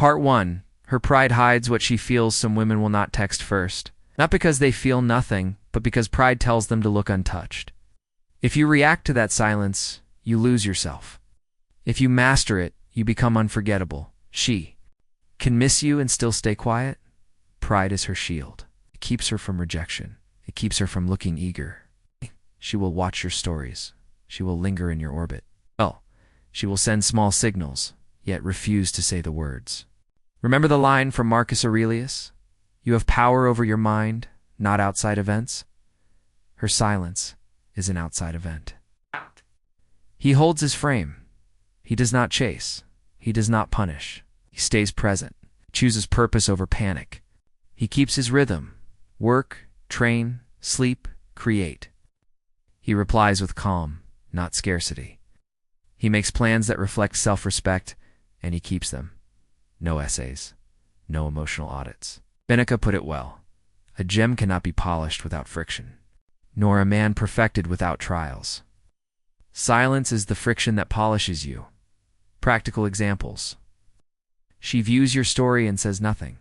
Part 1. Her pride hides what she feels some women will not text first. Not because they feel nothing, but because pride tells them to look untouched. If you react to that silence, you lose yourself. If you master it, you become unforgettable. She can miss you and still stay quiet. Pride is her shield. It keeps her from rejection. It keeps her from looking eager. She will watch your stories. She will linger in your orbit. Well, she will send small signals, yet refuse to say the words. Remember the line from Marcus Aurelius? You have power over your mind, not outside events. Her silence is an outside event. He holds his frame. He does not chase. He does not punish. He stays present, chooses purpose over panic. He keeps his rhythm. Work, train, sleep, create. He replies with calm, not scarcity. He makes plans that reflect self-respect, and he keeps them. No essays, no emotional audits. Seneca put it well. A gem cannot be polished without friction, nor a man perfected without trials. Silence is the friction that polishes you. Practical examples. She views your story and says nothing.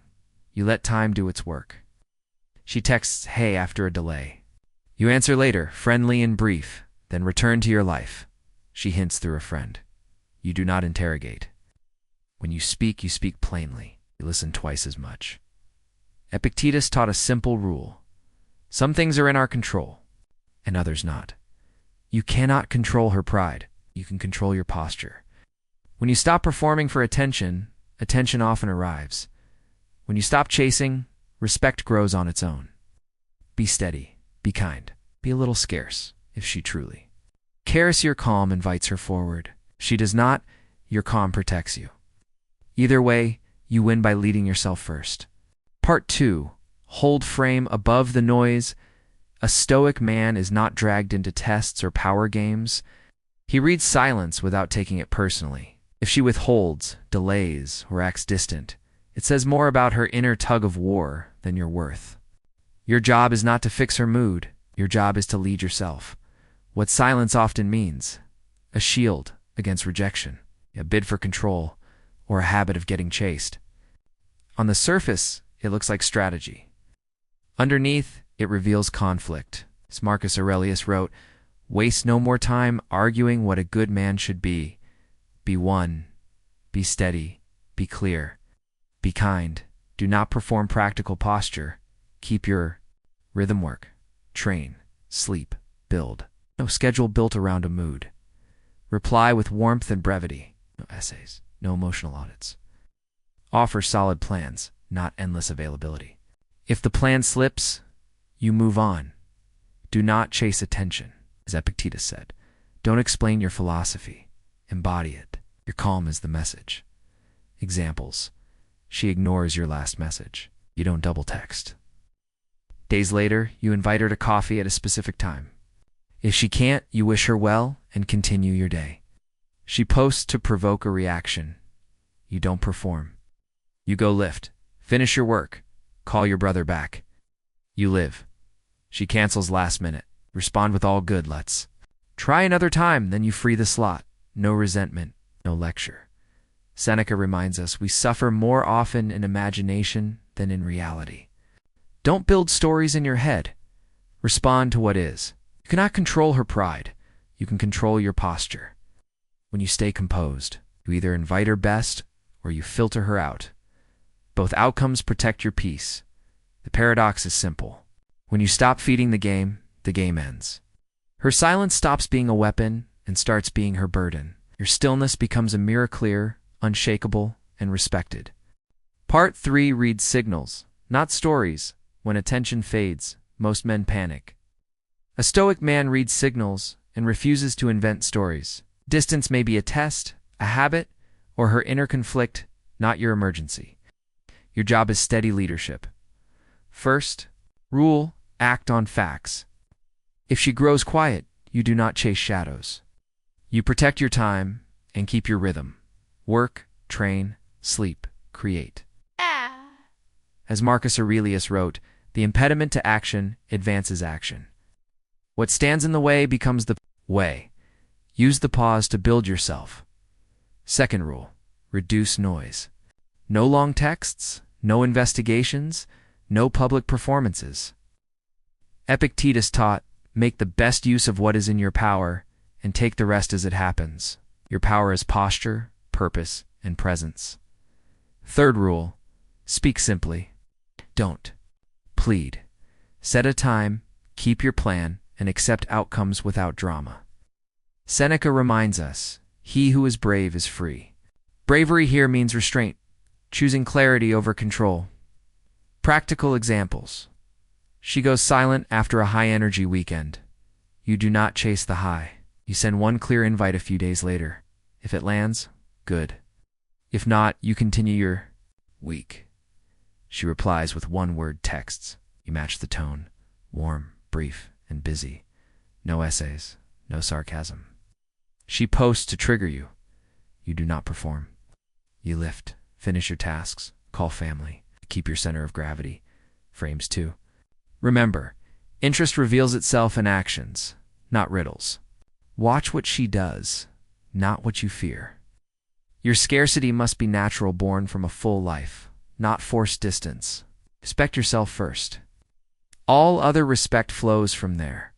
You let time do its work. She texts, "Hey," after a delay. You answer later, friendly and brief, then return to your life. She hints through a friend. You do not interrogate. When you speak plainly. You listen twice as much. Epictetus taught a simple rule. Some things are in our control, and others not. You cannot control her pride. You can control your posture. When you stop performing for attention, attention often arrives. When you stop chasing, respect grows on its own. Be steady. Be kind. Be a little scarce, if she truly. Caress your calm invites her forward. If she does not, your calm protects you. Either way, you win by leading yourself first. Part 2. Hold frame above the noise. A stoic man is not dragged into tests or power games. He reads silence without taking it personally. If she withholds, delays, or acts distant, it says more about her inner tug of war than your worth. Your job is not to fix her mood. Your job is to lead yourself. What silence often means: a shield against rejection, a bid for control, or a habit of getting chased. On the surface, it looks like strategy. Underneath, it reveals conflict. As Marcus Aurelius wrote, "Waste no more time arguing what a good man should be. Be one. Be steady. Be clear. Be kind. Do not perform practical posture. Keep your rhythm work. Train. Sleep. Build. No schedule built around a mood. Reply with warmth and brevity. No essays. No emotional audits. Offer solid plans, not endless availability. If the plan slips, you move on. Do not chase attention, as Epictetus said. Don't explain your philosophy. Embody it. Your calm is the message. Examples. She ignores your last message. You don't double text. Days later, you invite her to coffee at a specific time. If she can't, you wish her well and continue your day. She posts to provoke a reaction. You don't perform. You go lift. Finish your work. Call your brother back. You live. She cancels last minute. Respond with all good, let's. Try another time, then you free the slot. No resentment, no lecture. Seneca reminds us we suffer more often in imagination than in reality. Don't build stories in your head. Respond to what is. You cannot control her pride. You can control your posture. When you stay composed, you either invite her best or you filter her out. Both outcomes protect your peace. The paradox is simple. When you stop feeding the game ends. Her silence stops being a weapon and starts being her burden. Your stillness becomes a mirror, clear, unshakable, and respected. Part 3 reads signals, not stories. When attention fades, most men panic. A stoic man reads signals and refuses to invent stories. Distance may be a test, a habit, or her inner conflict, not your emergency. Your job is steady leadership. First, rule, act on facts. If she grows quiet, you do not chase shadows. You protect your time and keep your rhythm. Work, train, sleep, create. As Marcus Aurelius wrote, the impediment to action advances action. What stands in the way becomes the way. Use the pause to build yourself. Second rule, reduce noise. No long texts, no investigations, no public performances. Epictetus taught, make the best use of what is in your power and take the rest as it happens. Your power is posture, purpose, and presence. Third rule, speak simply. Don't plead. Set a time, keep your plan, and accept outcomes without drama. Seneca reminds us, he who is brave is free. Bravery here means restraint, choosing clarity over control. Practical examples. She goes silent after a high-energy weekend. You do not chase the high. You send one clear invite a few days later. If it lands, good. If not, you continue your week. She replies with one-word texts. You match the tone. Warm, brief, and busy. No essays, no sarcasm. She posts to trigger you. You do not perform. You lift, finish your tasks, call family, keep your center of gravity. Frames 2. Remember, interest reveals itself in actions, not riddles. Watch what she does, not what you fear. Your scarcity must be natural, born from a full life, not forced distance. Respect yourself first. All other respect flows from there.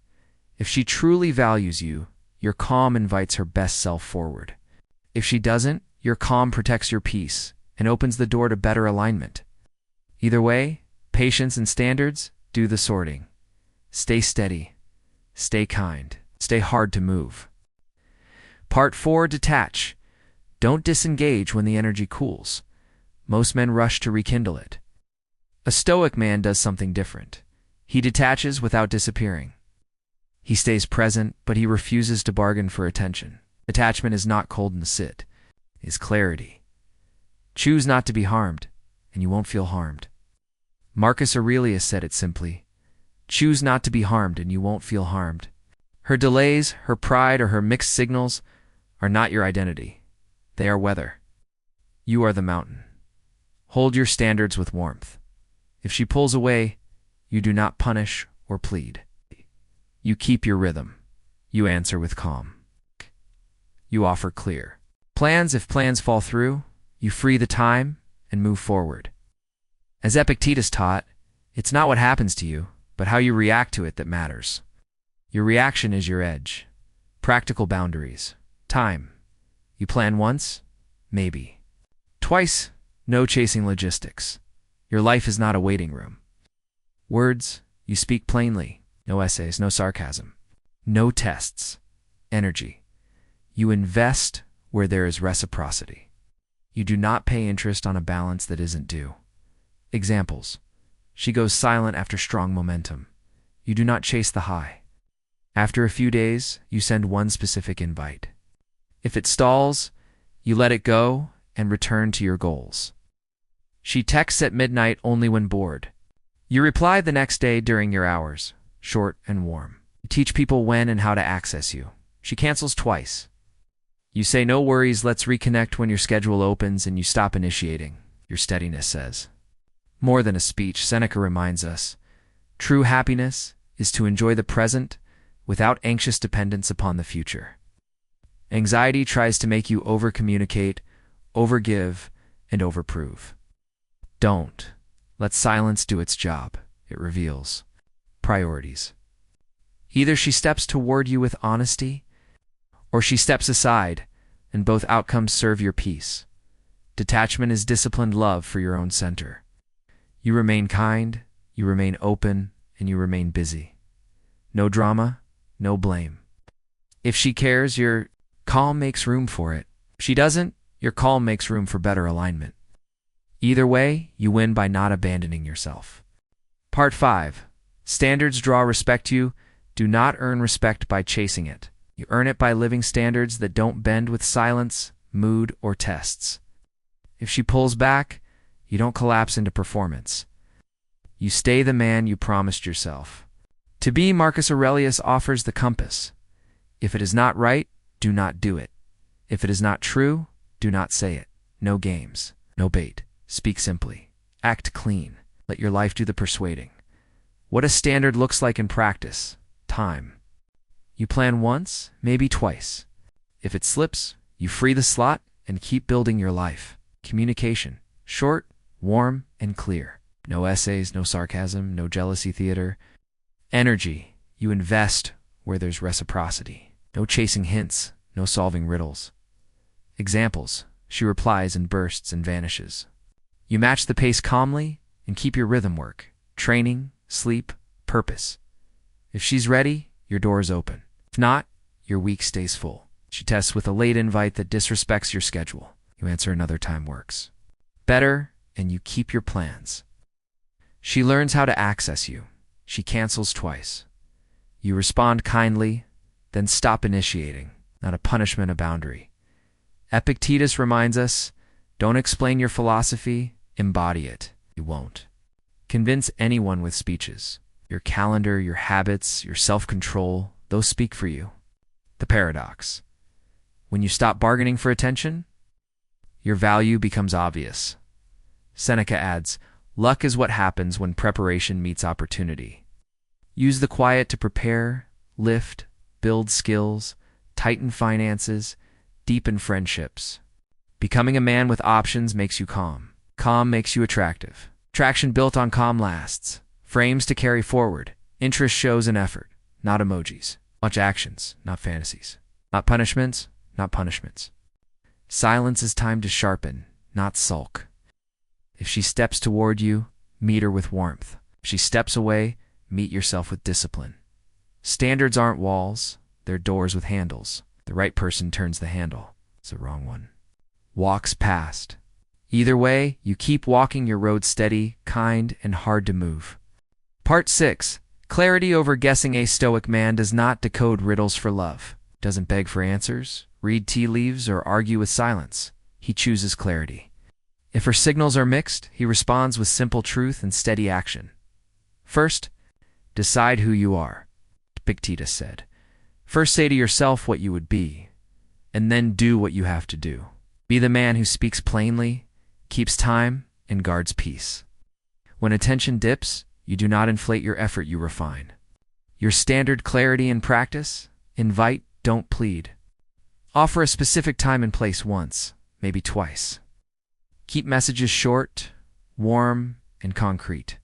If she truly values you, your calm invites her best self forward. If she doesn't, your calm protects your peace and opens the door to better alignment. Either way, patience and standards do the sorting. Stay steady. Stay kind. Stay hard to move. Part 4, detach. Don't disengage when the energy cools. Most men rush to rekindle it. A Stoic man does something different. He detaches without disappearing. He stays present, but he refuses to bargain for attention. Attachment is not coldness, it is clarity. Choose not to be harmed, and you won't feel harmed. Marcus Aurelius said it simply. Choose not to be harmed, and you won't feel harmed. Her delays, her pride, or her mixed signals are not your identity. They are weather. You are the mountain. Hold your standards with warmth. If she pulls away, you do not punish or plead. You keep your rhythm. You answer with calm. You offer clear plans. If plans fall through, you free the time and move forward. As Epictetus taught, it's not what happens to you, but how you react to it that matters. Your reaction is your edge. Practical boundaries. Time. You plan once? Maybe. Twice? No chasing logistics. Your life is not a waiting room. Words. You speak plainly. No essays, no sarcasm. No tests. Energy. You invest where there is reciprocity. You do not pay interest on a balance that isn't due. Examples. She goes silent after strong momentum. You do not chase the high. After a few days, you send one specific invite. If it stalls, you let it go and return to your goals. She texts at midnight only when bored. You reply the next day during your hours, short and warm. You teach people when and how to access you. She cancels twice. You say no worries, let's reconnect when your schedule opens, and you stop initiating. Your steadiness says. More than a speech, Seneca reminds us, true happiness is to enjoy the present without anxious dependence upon the future. Anxiety tries to make you over-communicate, over-give, and over-prove. Don't. Let silence do its job. It reveals priorities. Either she steps toward you with honesty, or she steps aside, and both outcomes serve your peace. Detachment is disciplined love for your own center. You remain kind, you remain open, and you remain busy. No drama, no blame. If she cares, your calm makes room for it. If she doesn't, your calm makes room for better alignment. Either way, you win by not abandoning yourself. Part 5. Standards draw respect. You do not earn respect by chasing it. You earn it by living standards that don't bend with silence, mood, or tests. If she pulls back, you don't collapse into performance. You stay the man you promised yourself. To be, Marcus Aurelius offers the compass. If it is not right, do not do it. If it is not true, do not say it. No games, no bait. Speak simply. Act clean. Let your life do the persuading. What a standard looks like in practice. Time. You plan once, maybe twice. If it slips, you free the slot and keep building your life. Communication. Short, warm, and clear. No essays, no sarcasm, no jealousy theater. Energy. You invest where there's reciprocity. No chasing hints, no solving riddles. Examples. She replies in bursts and vanishes. You match the pace calmly and keep your rhythm work. Training, sleep, purpose. If she's ready, your door is open. If not, your week stays full. She tests with a late invite that disrespects your schedule. You answer another time works. Better, and you keep your plans. She learns how to access you. She cancels twice. You respond kindly, then stop initiating. Not a punishment, a boundary. Epictetus reminds us, don't explain your philosophy, embody it. You won't. Convince anyone with speeches. Your calendar, your habits, your self-control, those speak for you. The paradox. When you stop bargaining for attention, your value becomes obvious. Seneca adds, luck is what happens when preparation meets opportunity. Use the quiet to prepare, lift, build skills, tighten finances, deepen friendships. Becoming a man with options makes you calm. Calm makes you attractive. Attraction built on calm lasts. Frames to carry forward. Interest shows in effort, not emojis. Watch actions, not fantasies. Not punishments, not punishments. Silence is time to sharpen, not sulk. If she steps toward you, meet her with warmth. If she steps away, meet yourself with discipline. Standards aren't walls, they're doors with handles. The right person turns the handle. It's the wrong one. Walks past. Either way, you keep walking your road steady, kind, and hard to move. Part 6. Clarity over guessing. A Stoic man does not decode riddles for love. Doesn't beg for answers, read tea leaves, or argue with silence. He chooses clarity. If her signals are mixed, he responds with simple truth and steady action. First, decide who you are, Epictetus said. First say to yourself what you would be, and then do what you have to do. Be the man who speaks plainly, keeps time, and guards peace. When attention dips, you do not inflate your effort, you refine. Your standard clarity in practice? Invite, don't plead. Offer a specific time and place once, maybe twice. Keep messages short, warm, and concrete.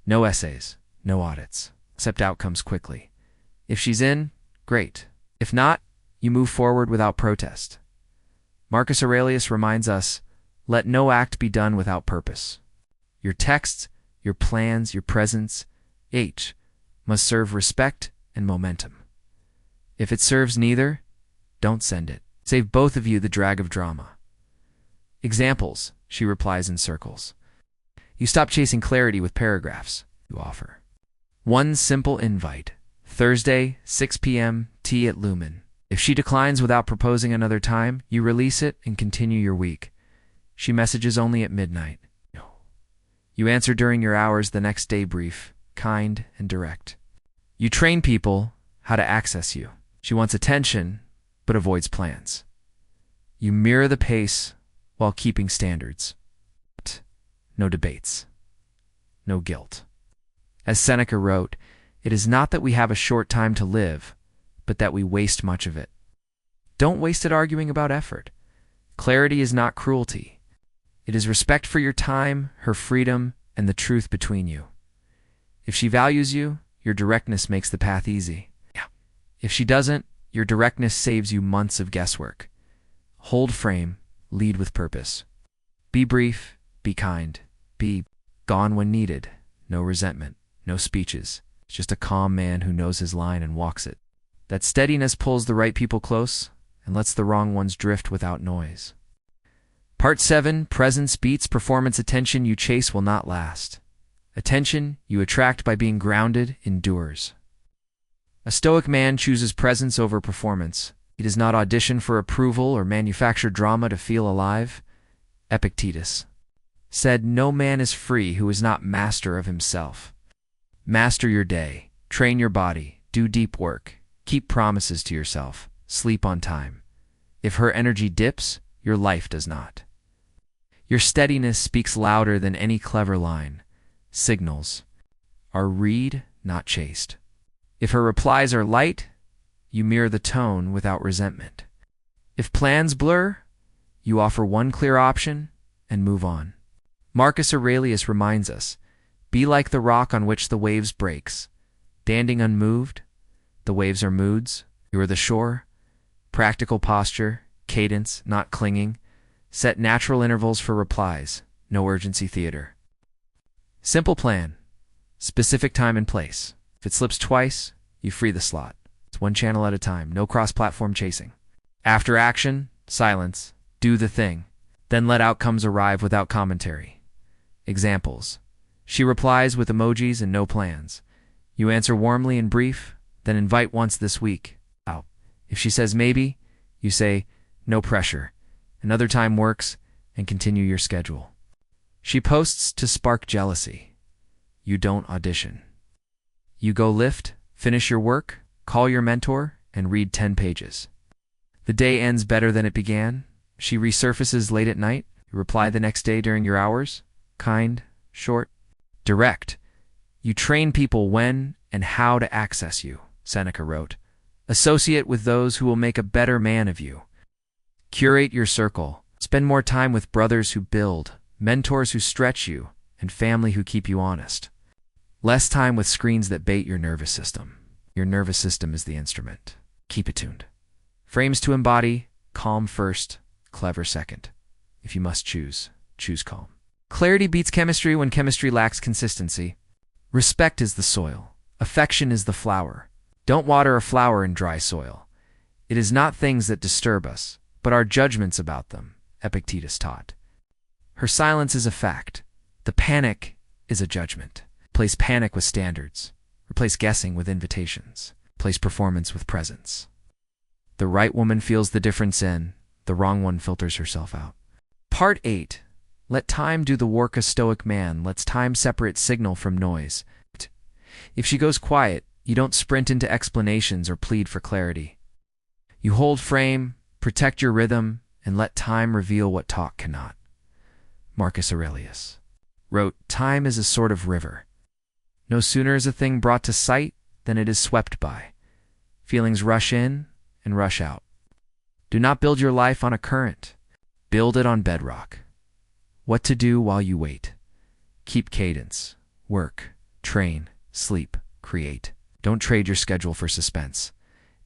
No essays, no audits. Accept outcomes quickly. If she's in, great. If not, you move forward without protest. Marcus Aurelius reminds us, let no act be done without purpose. Your texts, your plans, your presence, must serve respect and momentum. If it serves neither, don't send it. Save both of you the drag of drama. Examples, she replies in circles. You stop chasing clarity with paragraphs. You offer. One simple invite. Thursday, 6 p.m., tea at Lumen. If she declines without proposing another time, you release it and continue your week. She messages only at midnight. No. You answer during your hours the next day, brief, kind, and direct. You train people how to access you. She wants attention, but avoids plans. You mirror the pace while keeping standards. No debates. No guilt. As Seneca wrote, it is not that we have a short time to live, but that we waste much of it. Don't waste it arguing about effort. Clarity is not cruelty. It is respect for your time, her freedom, and the truth between you. If she values you, your directness makes the path easy. If she doesn't, your directness saves you months of guesswork. Hold frame, lead with purpose. Be brief, be kind, be gone when needed. No resentment, no speeches. Just a calm man who knows his line and walks it. That steadiness pulls the right people close and lets the wrong ones drift without noise. Part 7, presence beats performance. Attention you chase will not last. Attention you attract by being grounded endures. A Stoic man chooses presence over performance. He does not audition for approval or manufacture drama to feel alive. Epictetus said, no man is free who is not master of himself. Master your day, train your body, do deep work, keep promises to yourself, sleep on time. If her energy dips, your life does not. Your steadiness speaks louder than any clever line. Signals are read, not chased. If her replies are light, you mirror the tone without resentment. If plans blur, you offer one clear option and move on. Marcus Aurelius reminds us, be like the rock on which the waves breaks. Standing unmoved, the waves are moods, you are the shore. Practical posture, cadence, not clinging. Set natural intervals for replies, no urgency theater. Simple plan, specific time and place. If it slips twice, you free the slot. It's one channel at a time, no cross-platform chasing. After action, silence, do the thing. Then let outcomes arrive without commentary. Examples. She replies with emojis and no plans. You answer warmly and brief, then invite once this week. Out. If she says maybe, you say, no pressure. Another time works, and continue your schedule. She posts to spark jealousy. You don't audition. You go lift, finish your work, call your mentor, and read 10 pages. The day ends better than it began. She resurfaces late at night. You reply the next day during your hours. Kind, short, direct. You train people when and how to access you, Seneca wrote. Associate with those who will make a better man of you. Curate your circle. Spend more time with brothers who build, mentors who stretch you, and family who keep you honest. Less time with screens that bait your nervous system. Your nervous system is the instrument. Keep it tuned. Frames to embody, calm first, clever second. If you must choose, choose calm. Clarity beats chemistry when chemistry lacks consistency. Respect is the soil. Affection is the flower. Don't water a flower in dry soil. It is not things that disturb us, but our judgments about them, Epictetus taught. Her silence is a fact. The panic is a judgment. Replace panic with standards. Replace guessing with invitations. Replace performance with presence. The right woman feels the difference in, the wrong one filters herself out. Part 8. Let time do the work. A stoic man lets time separate signal from noise. If she goes quiet, you don't sprint into explanations or plead for clarity. You hold frame, protect your rhythm, and let time reveal what talk cannot. Marcus Aurelius wrote, time is a sort of river. No sooner is a thing brought to sight than it is swept by. Feelings rush in and rush out. Do not build your life on a current. Build it on bedrock. What to do while you wait. Keep cadence. Work. Train. Sleep. Create. Don't trade your schedule for suspense.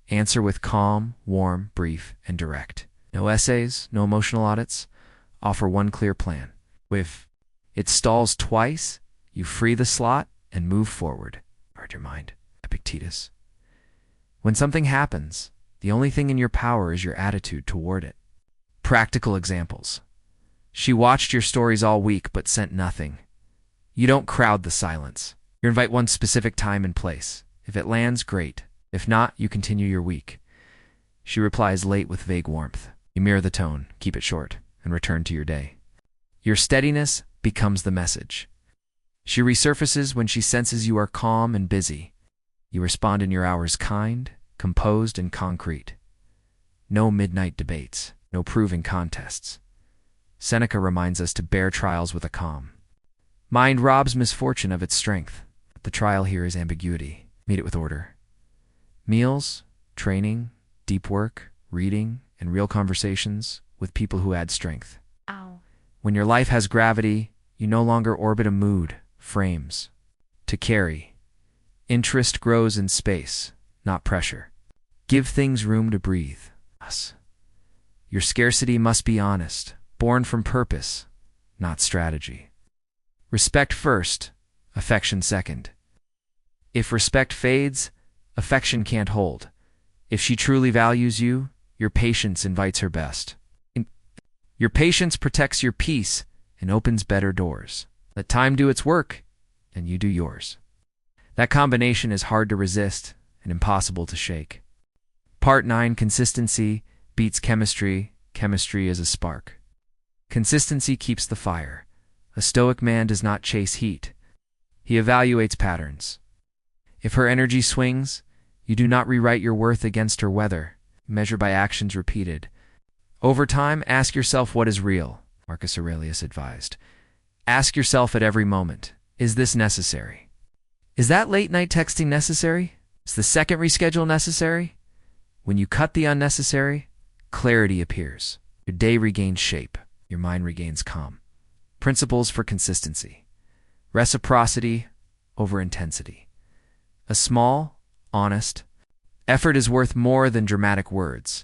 Answer with calm, warm, brief, and direct. No essays, no emotional audits. Offer one clear plan. If it stalls twice, you free the slot and move forward. Guard your mind. Epictetus. When something happens, the only thing in your power is your attitude toward it. Practical examples. She watched your stories all week but sent nothing. You don't crowd the silence. You invite one specific time and place. If it lands, great. If not, you continue your week. She replies late with vague warmth. You mirror the tone, keep it short, and return to your day. Your steadiness becomes the message. She resurfaces when she senses you are calm and busy. You respond in your hours kind, composed, and concrete. No midnight debates, no proving contests. Seneca reminds us to bear trials with a calm. Mind robs misfortune of its strength. The trial here is ambiguity. Meet it with order. Meals, training, deep work, reading, and real conversations with people who add strength. Ow. When your life has gravity, you no longer orbit a mood, frames. To carry. Interest grows in space, not pressure. Give things room to breathe. Us. Your scarcity must be honest, born from purpose, not strategy. Respect first, affection second. If respect fades, affection can't hold. If she truly values you, your patience invites her best. Your patience protects your peace and opens better doors. Let time do its work, and you do yours. That combination is hard to resist and impossible to shake. Part 9. Consistency beats chemistry. Chemistry is a spark. Consistency keeps the fire. A stoic man does not chase heat. He evaluates patterns. If her energy swings, you do not rewrite your worth against her weather. Measure by actions repeated. Over time, ask yourself what is real, Marcus Aurelius advised. Ask yourself at every moment, is this necessary? Is that late-night texting necessary? Is the second reschedule necessary? When you cut the unnecessary, clarity appears. Your day regains shape. Your mind regains calm. Principles for consistency. Reciprocity over intensity. A small, honest effort is worth more than dramatic words.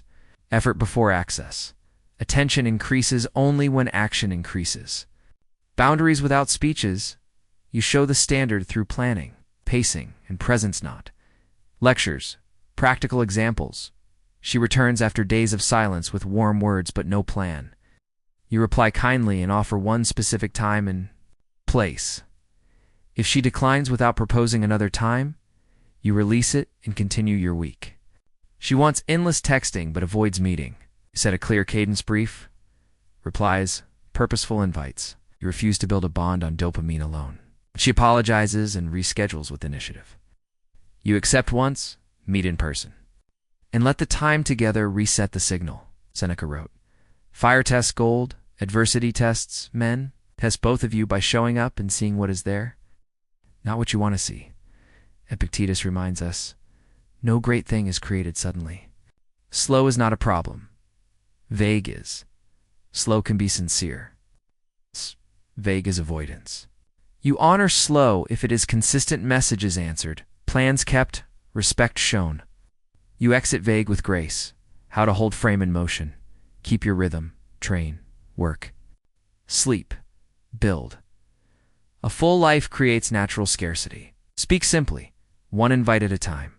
Effort before access. Attention increases only when action increases. Boundaries without speeches. You show the standard through planning, pacing, and presence not. Lectures. Practical examples. She returns after days of silence with warm words but no plan. You reply kindly and offer one specific time and place. If she declines without proposing another time, you release it and continue your week. She wants endless texting but avoids meeting. You set a clear cadence brief. Replies, purposeful invites. You refuse to build a bond on dopamine alone. She apologizes and reschedules with initiative. You accept once, meet in person. And let the time together reset the signal, Seneca wrote. Fire tests gold, adversity tests men. Test both of you by showing up and seeing what is there, not what you want to see. Epictetus reminds us, no great thing is created suddenly. Slow is not a problem. Vague is. Slow can be sincere. Vague is avoidance. You honor slow if it is consistent messages answered, plans kept, respect shown. You exit vague with grace, how to hold frame in motion, keep your rhythm, train, work. Sleep, build. A full life creates natural scarcity. Speak simply, one invite at a time,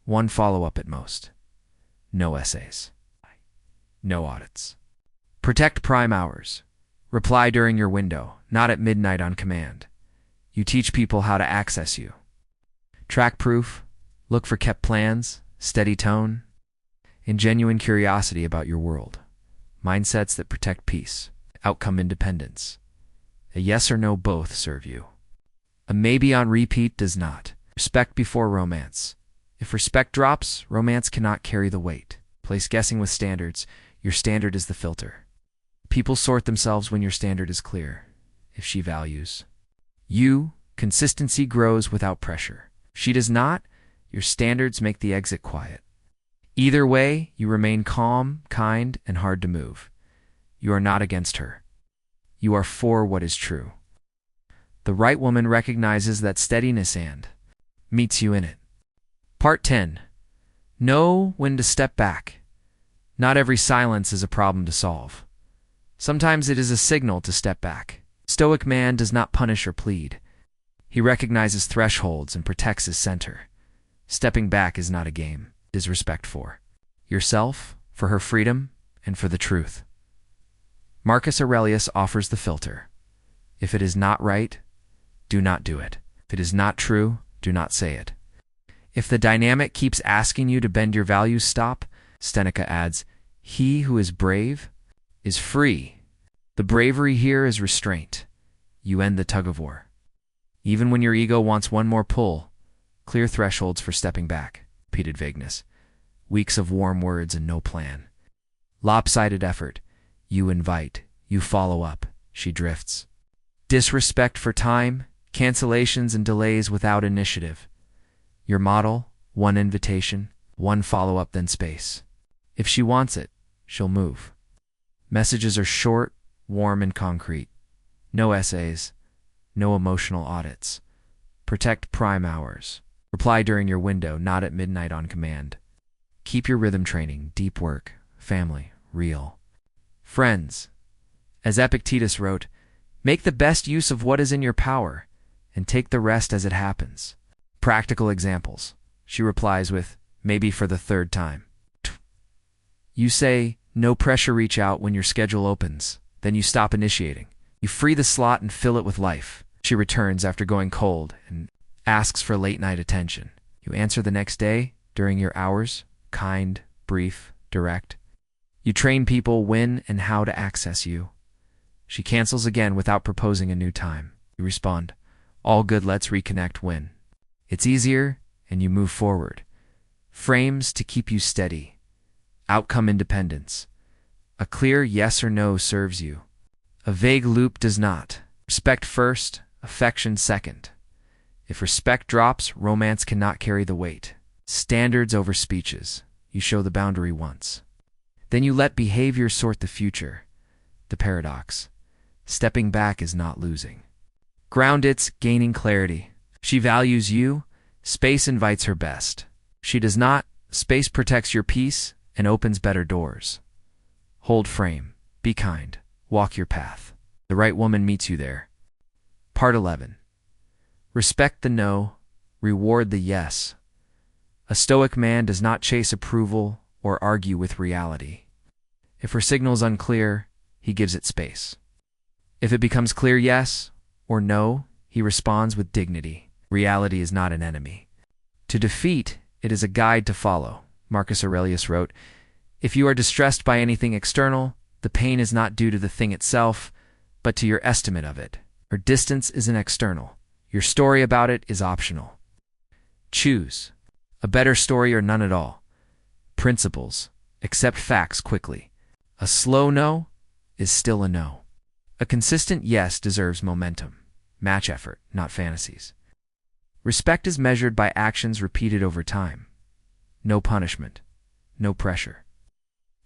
one follow-up at most. No essays. No audits. Protect prime hours. Reply during your window, not at midnight on command. You teach people how to access you. Track proof. Look for kept plans, steady tone, and genuine curiosity about your world. Mindsets that protect peace, outcome independence. A yes or no both serve you. A maybe on repeat does not. Respect before romance. If respect drops, romance cannot carry the weight. Place guessing with standards. Your standard is the filter. People sort themselves when your standard is clear. If she values you, consistency grows without pressure. If she does not, your standards make the exit quiet. Either way, you remain calm, kind, and hard to move. You are not against her. You are for what is true. The right woman recognizes that steadiness and meets you in it. Part 10. Know when to step back. Not every silence is a problem to solve. Sometimes it is a signal to step back. Stoic man does not punish or plead. He recognizes thresholds and protects his center. Stepping back is not a game. It is respect for yourself, for her freedom, and for the truth. Marcus Aurelius offers the filter. If it is not right, do not do it. If it is not true, do not say it. If the dynamic keeps asking you to bend your values, stop. Seneca adds, he who is brave is free. The bravery here is restraint. You end the tug-of-war. Even when your ego wants one more pull, clear thresholds for stepping back. Repeated vagueness. Weeks of warm words and no plan. Lopsided effort. You invite. You follow up. She drifts. Disrespect for time. Cancellations and delays without initiative. Your model, one invitation, one follow-up, then space. If she wants it, she'll move. Messages are short, warm, and concrete. No essays, no emotional audits. Protect prime hours. Reply during your window, not at midnight on command. Keep your rhythm training, deep work, family, real. Friends, as Epictetus wrote, make the best use of what is in your power and take the rest as it happens. Practical examples. She replies with, maybe for the third time. You say, no pressure, reach out when your schedule opens. Then you stop initiating. You free the slot and fill it with life. She returns after going cold and asks for late night attention. You answer the next day during your hours, kind, brief, direct. You train people when and how to access you. She cancels again without proposing a new time. You respond, all good, let's reconnect when. It's easier and you move forward. Frames to keep you steady. Outcome independence. A clear yes or no serves you. A vague loop does not. Respect first, affection second. If respect drops, romance cannot carry the weight. Standards over speeches. You show the boundary once. Then you let behavior sort the future. The paradox. Stepping back is not losing. Ground it's gaining clarity. She values you. Space invites her best. She does not. Space protects your peace and opens better doors. Hold frame. Be kind. Walk your path. The right woman meets you there. Part 11. Respect the no. Reward the yes. A Stoic man does not chase approval or argue with reality. If her signal is unclear, he gives it space. If it becomes clear yes or no, he responds with dignity. Reality is not an enemy. To defeat, it is a guide to follow. Marcus Aurelius wrote, "If you are distressed by anything external, the pain is not due to the thing itself, but to your estimate of it. Her distance is an external. Your story about it is optional. Choose. A better story or none at all. Principles. Accept facts quickly. A slow no is still a no. A consistent yes deserves momentum. Match effort, not fantasies. Respect is measured by actions repeated over time. No punishment. No pressure.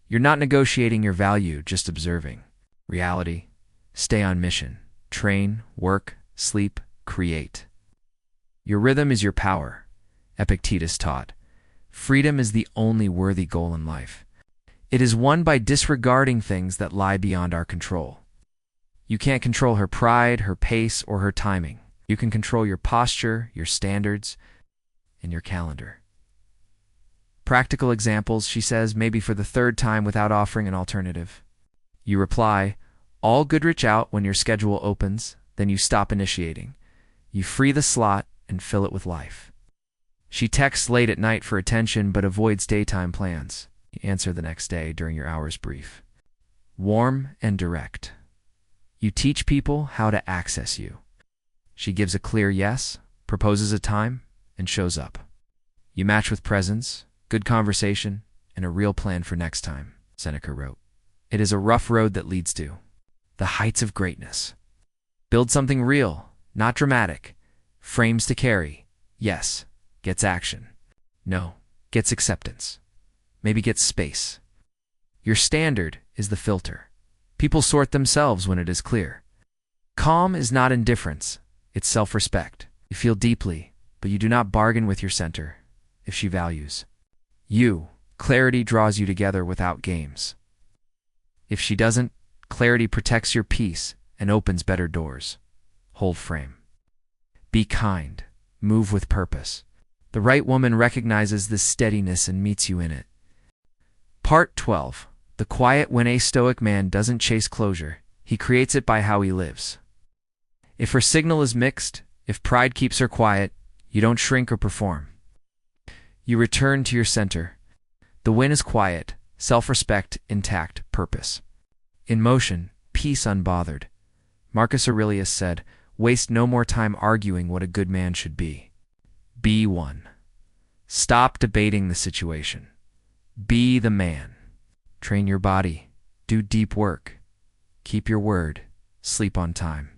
You're not negotiating your value, just observing. Reality. Stay on mission. Train, work, sleep, create. Your rhythm is your power. Epictetus taught. Freedom is the only worthy goal in life. It is won by disregarding things that lie beyond our control. You can't control her pride, her pace, or her timing. You can control your posture, your standards, and your calendar. Practical examples, she says, maybe for the third time without offering an alternative. You reply, all good reach out when your schedule opens, then you stop initiating. You free the slot and fill it with life. She texts late at night for attention but avoids daytime plans. You answer the next day during your hours brief. Warm and direct. You teach people how to access you. She gives a clear yes, proposes a time, and shows up. You match with presence, good conversation, and a real plan for next time, Seneca wrote. It is a rough road that leads to the heights of greatness. Build something real, not dramatic. Frames to carry. Yes, gets action. No, gets acceptance. Maybe gets space. Your standard is the filter. People sort themselves when it is clear. Calm is not indifference, it's self-respect. You feel deeply, but you do not bargain with your center if she values. You, clarity draws you together without games. If she doesn't, clarity protects your peace and opens better doors. Hold frame. Be kind. Move with purpose. The right woman recognizes this steadiness and meets you in it. Part 12. The quiet. When a Stoic man doesn't chase closure, he creates it by how he lives. If her signal is mixed, if pride keeps her quiet, you don't shrink or perform. You return to your center. The win is quiet, self-respect intact, purpose. In motion, peace unbothered. Marcus Aurelius said, waste no more time arguing what a good man should be. Be one. Stop debating the situation. Be the man. Train your body. Do deep work. Keep your word. Sleep on time.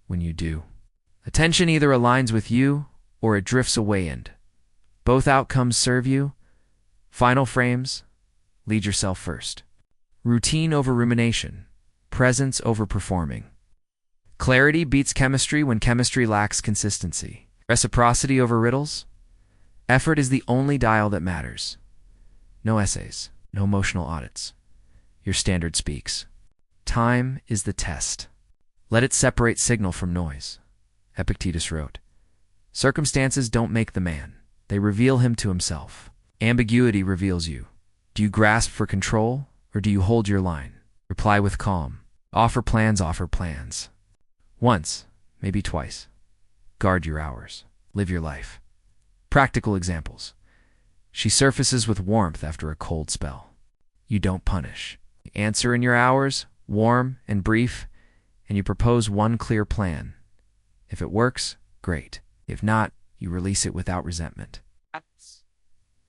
When you do, attention either aligns with you or it drifts away, and both outcomes serve you. Final frames. Lead yourself first. Routine over rumination. Presence over performing. Clarity beats chemistry when chemistry lacks consistency. Reciprocity over riddles. Effort is the only dial that matters. No essays, no emotional audits. Your standard speaks. Time is the test. Let it separate signal from noise. Epictetus wrote, circumstances don't make the man. They reveal him to himself. Ambiguity reveals you. Do you grasp for control, or do you hold your line? Reply with calm. Offer plans. Once, maybe twice. Guard your hours. Live your life. Practical examples. She surfaces with warmth after a cold spell. You don't punish. You answer in your hours, warm and brief, and you propose one clear plan. If it works, great. If not, you release it without resentment.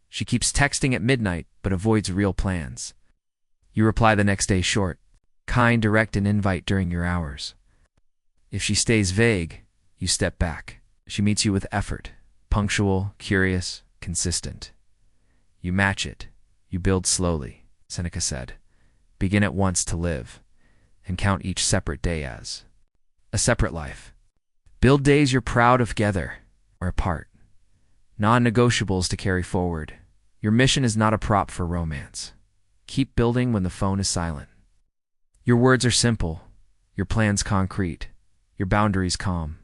She keeps texting at midnight, but avoids real plans. You reply the next day short, kind, direct, and invite during your hours. If she stays vague, you step back. She meets you with effort, punctual, curious, consistent. You match it. You build slowly, Seneca said. Begin at once to live. and count each separate day as a separate life. Build days you're proud of together or apart. Non-negotiables to carry forward. Your mission is not a prop for romance. Keep building when the phone is silent. Your words are simple, your plans concrete, your boundaries calm.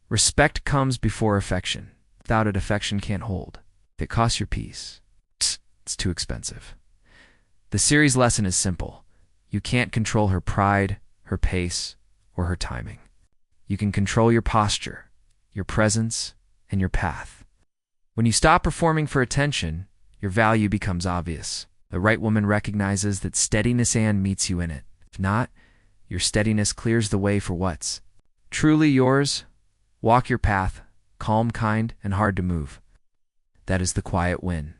Respect comes before affection. Without it, affection can't hold. If it costs your peace, it's too expensive. The series lesson is simple. You can't control her pride, her pace, or her timing. You can control your posture, your presence, and your path. When you stop performing for attention, your value becomes obvious. The right woman recognizes that steadiness and meets you in it. If not, your steadiness clears the way for what's truly yours. Walk your path, calm, kind, and hard to move. That is the quiet win.